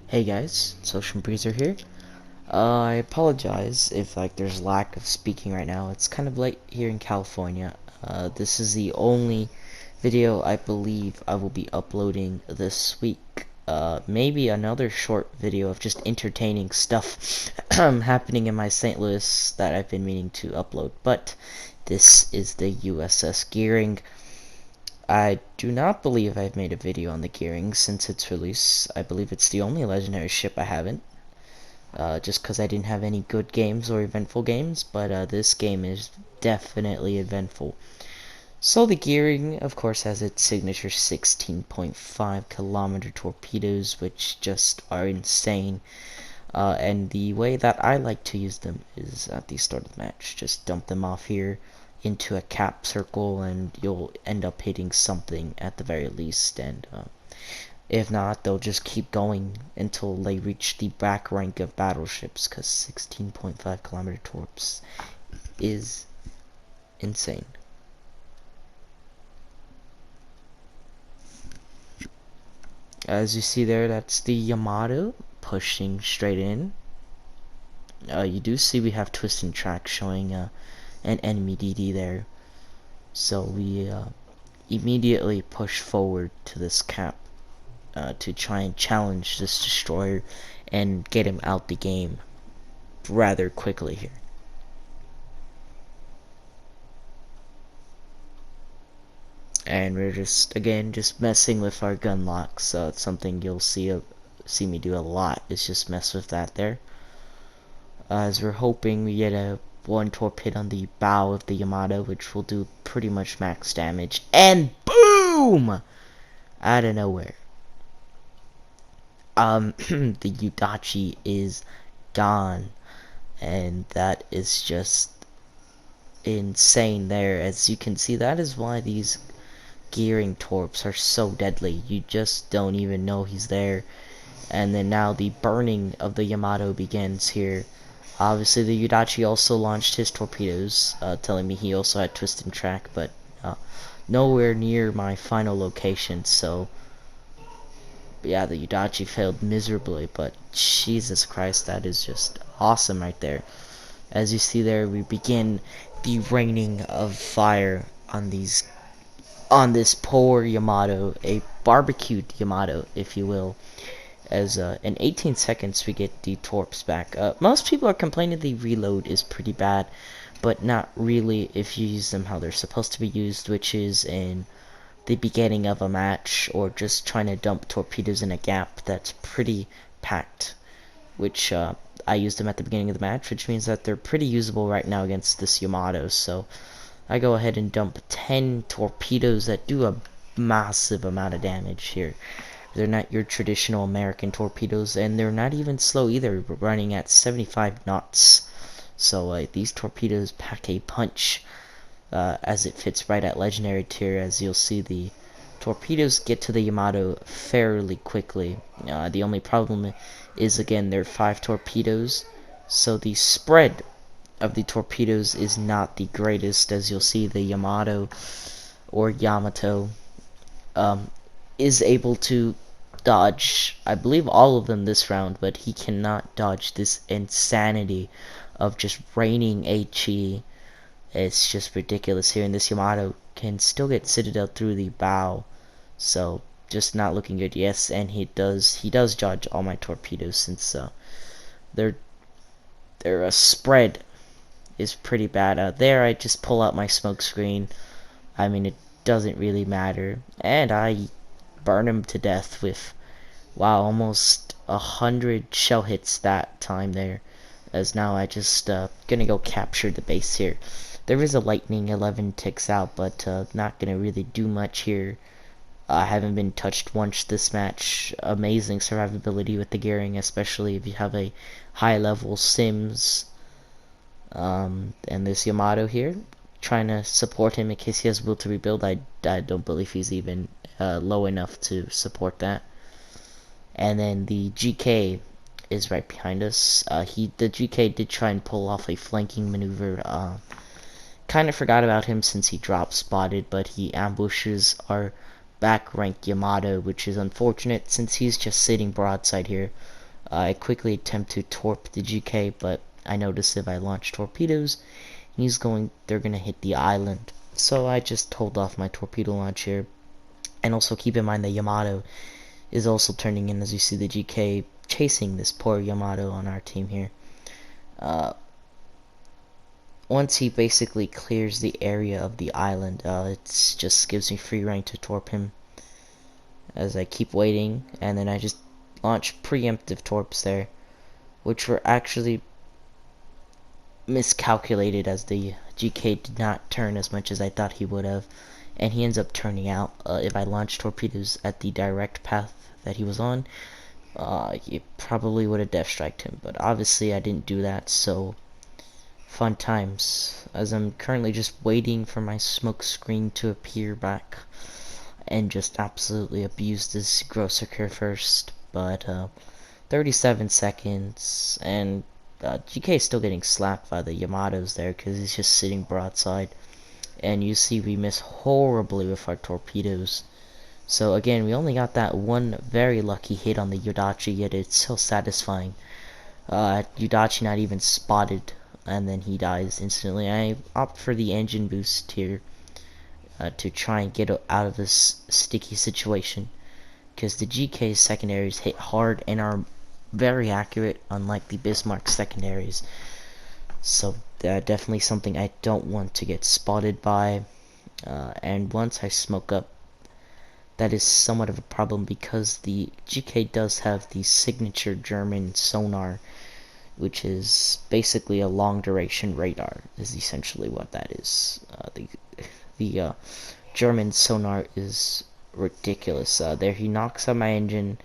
Hey guys, Social Breezer here. I apologize if there's lack of speaking right now. It's kind of late here in California. This is the only video I believe I will be uploading this week. Maybe another short video of just entertaining stuff happening in my St. Louis that I've been meaning to upload. But this is the USS Gearing. I do not believe I've made a video on the Gearing since its release. I believe it's the only legendary ship I haven't. Just because I didn't have any good games or eventful games, but this game is definitely eventful. So the Gearing, of course, has its signature 16.5 kilometer torpedoes, which just are insane. And the way that I like to use them is at the start of the match. Just dump them off here into a cap circle, and you'll end up hitting something at the very least. And if not, they'll just keep going until they reach the back rank of battleships, because 16.5 kilometer torps is insane. As you see there, that's the Yamato pushing straight in. You do see we have twisting track showing an enemy DD there. So we immediately push forward to this cap to try and challenge this destroyer and get him out the game rather quickly here. And we're just messing with our gun locks. It's something you'll see me do a lot, is just mess with that there. As we're hoping we get a one torpedo on the bow of the Yamato, which will do pretty much max damage, and boom! Out of nowhere, the Udachi is gone, and that is just insane there. As you can see, that is why these Gearing torps are so deadly. You just don't even know he's there. And then now the burning of the Yamato begins here. Obviously the Udachi also launched his torpedoes, telling me he also had twist and track, but nowhere near my final location. So yeah, the Udachi failed miserably, but Jesus Christ, that is just awesome right there. As you see there, we begin the raining of fire on this poor Yamato, a barbecued Yamato, if you will. As in 18 seconds we get the torps back. Most people are complaining the reload is pretty bad, but not really if you use them how they're supposed to be used, which is in the beginning of a match, or just trying to dump torpedoes in a gap that's pretty packed, which I used them at the beginning of the match, which means that they're pretty usable right now against this Yamato. So I go ahead and dump 10 torpedoes that do a massive amount of damage here. They're not your traditional American torpedoes, and they're not even slow either. We're running at 75 knots. So these torpedoes pack a punch, as it fits right at legendary tier. As you'll see, the torpedoes get to the Yamato fairly quickly. The only problem is, again, there are 5 torpedoes, so the spread of the torpedoes is not the greatest. As you'll see, the Yamato is able to dodge, I believe, all of them this round, but he cannot dodge this insanity of just raining HE. It's just ridiculous here, and this Yamato can still get Citadel through the bow, so just not looking good. Yes, and he does dodge all my torpedoes, since their spread is pretty bad. There I just pull out my smoke screen. I mean, it doesn't really matter, and I burn him to death with, wow, almost 100 shell hits that time there. As now I just gonna go capture the base here. There is a lightning 11 ticks out, but not gonna really do much here. I haven't been touched once this match. Amazing survivability with the Gearing, especially if you have a high level Sims. And this Yamato here, trying to support him in case he has will to rebuild. I don't believe he's even low enough to support that. And then the GK is right behind us. The GK did try and pull off a flanking maneuver, kind of forgot about him since he drop spotted, but he ambushes our back rank Yamato, which is unfortunate since he's just sitting broadside here. I quickly attempt to torp the GK, but I notice if I launch torpedoes, they're gonna hit the island. So I just hold off my torpedo launch here. And also keep in mind that Yamato is also turning in, as you see the GK chasing this poor Yamato on our team here. Once he basically clears the area of the island, it just gives me free reign to torp him as I keep waiting, and then I just launch preemptive torps there, which were actually miscalculated as the GK did not turn as much as I thought he would have, and he ends up turning out. If I launched torpedoes at the direct path that he was on, it probably would have death striked him, but obviously I didn't do that, so fun times, as I'm currently just waiting for my smoke screen to appear back and just absolutely abuse this Grosser first. But 37 seconds, and GK is still getting slapped by the Yamatos there because he's just sitting broadside, and you see we miss horribly with our torpedoes. So again, we only got that one very lucky hit on the Yodachi, yet it's so satisfying. Yodachi not even spotted, and then he dies instantly. I opt for the engine boost here to try and get out of this sticky situation, because the GK's secondaries hit hard and are very accurate, unlike the Bismarck secondaries. So definitely something I don't want to get spotted by. And once I smoke up, that is somewhat of a problem because the GK does have the signature German sonar, which is basically a long duration radar, is essentially what that is. The German sonar is ridiculous. There he knocks out my engine,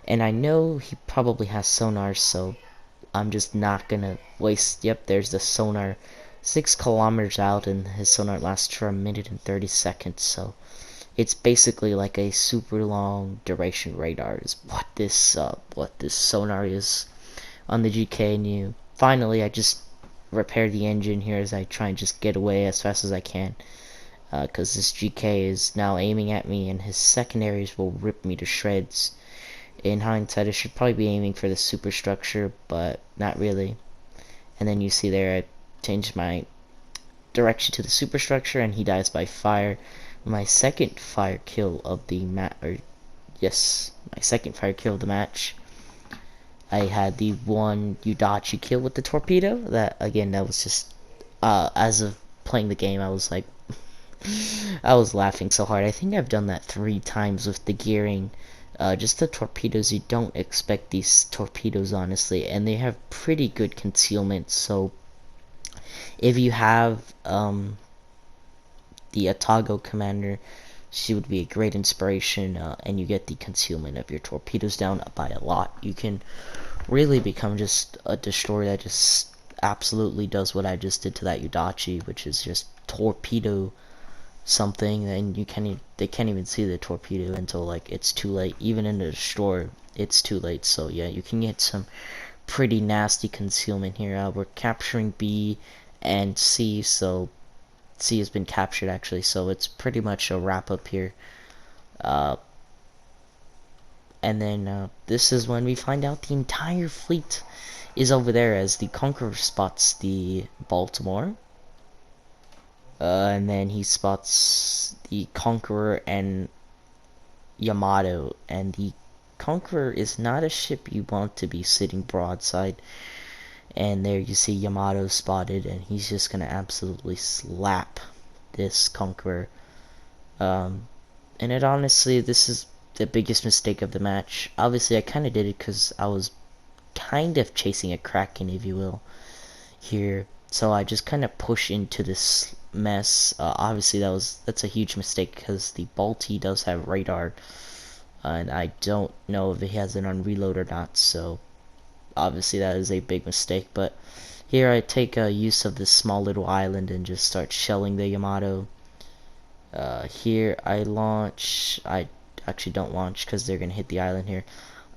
and I know he probably has sonar, so I'm just not gonna waste. Yep, there's the sonar, 6 kilometers out, and his sonar lasts for 1 minute and 30 seconds, so it's basically like a super long duration radar is what this sonar is on the GK. And finally I just repair the engine here as I try and just get away as fast as I can, because this GK is now aiming at me and his secondaries will rip me to shreds. In hindsight, I should probably be aiming for the superstructure, but not really. And then you see there I changed my direction to the superstructure and he dies by fire. My second fire kill of the my second fire kill of the match. I had the one Yudachi kill with the torpedo. That was just as of playing the game, I was like I was laughing so hard. I think I've done that 3 times with the gearing. Just the torpedoes, you don't expect these torpedoes, honestly, and they have pretty good concealment. So if you have the Atago commander, she would be a great inspiration, and you get the concealment of your torpedoes down by a lot. You can really become just a destroyer that just absolutely does what I just did to that Yudachi, which is just torpedo something, and they can't even see the torpedo until like it's too late. Even in the destroyer, it's too late. So yeah, you can get some pretty nasty concealment here. We're capturing B and C, so C has been captured actually, so it's pretty much a wrap up here. And then this is when we find out the entire fleet is over there, as the Conqueror spots the Baltimore, and then he spots the Conqueror and Yamato, and the Conqueror is not a ship you want to be sitting broadside. And there you see Yamato spotted, and he's just gonna absolutely slap this Conqueror. And it honestly, this is the biggest mistake of the match. Obviously, I kind of did it because I was kind of chasing a Kraken, if you will, here. So I just kind of push into this mess. Obviously, that's a huge mistake because the Balti does have radar, and I don't know if it has it on reload or not. So obviously that is a big mistake, but here I take use of this small little island and just start shelling the Yamato. Here I launch. I actually don't launch because they're gonna hit the island here,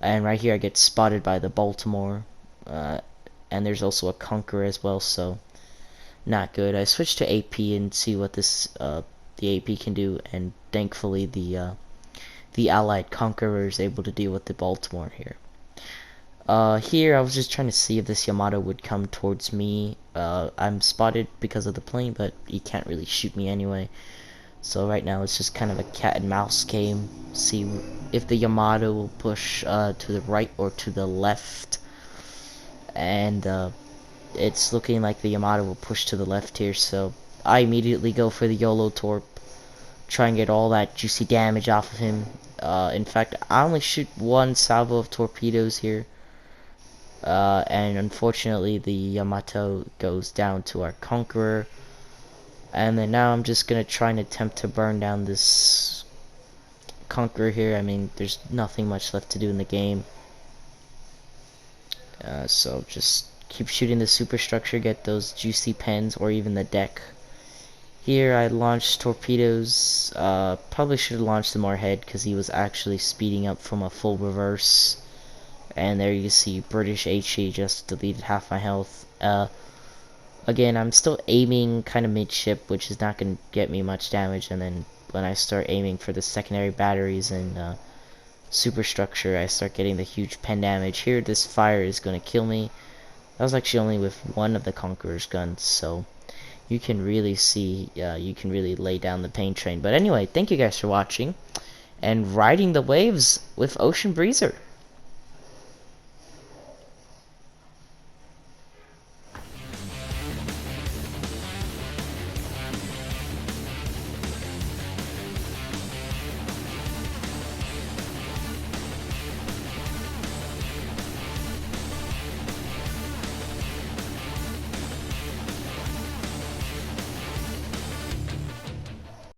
and right here I get spotted by the Baltimore, and there's also a Conqueror as well, so not good. I switched to AP and see what this the AP can do, and thankfully the Allied Conqueror is able to deal with the Baltimore here. Here I was just trying to see if this Yamato would come towards me. I'm spotted because of the plane, but he can't really shoot me anyway. So right now it's just kind of a cat and mouse game. See if the Yamato will push to the right or to the left. And it's looking like the Yamato will push to the left here, so I immediately go for the YOLO torp. Try and get all that juicy damage off of him. In fact, I only shoot one salvo of torpedoes here. And unfortunately the Yamato goes down to our Conqueror. And then now I'm just gonna try and attempt to burn down this Conqueror here. I mean, there's nothing much left to do in the game. So just keep shooting the superstructure, get those juicy pens, or even the deck. Here I launched torpedoes. Probably should have launched them more ahead because he was actually speeding up from a full reverse. And there you see British HE just deleted half my health. Again, I'm still aiming kind of midship, which is not going to get me much damage. And then when I start aiming for the secondary batteries and superstructure, I start getting the huge pen damage. Here, this fire is going to kill me. That was actually only with one of the Conqueror's guns, so you can really see, you can really lay down the pain train. But anyway, thank you guys for watching, and riding the waves with Ocean Breezer.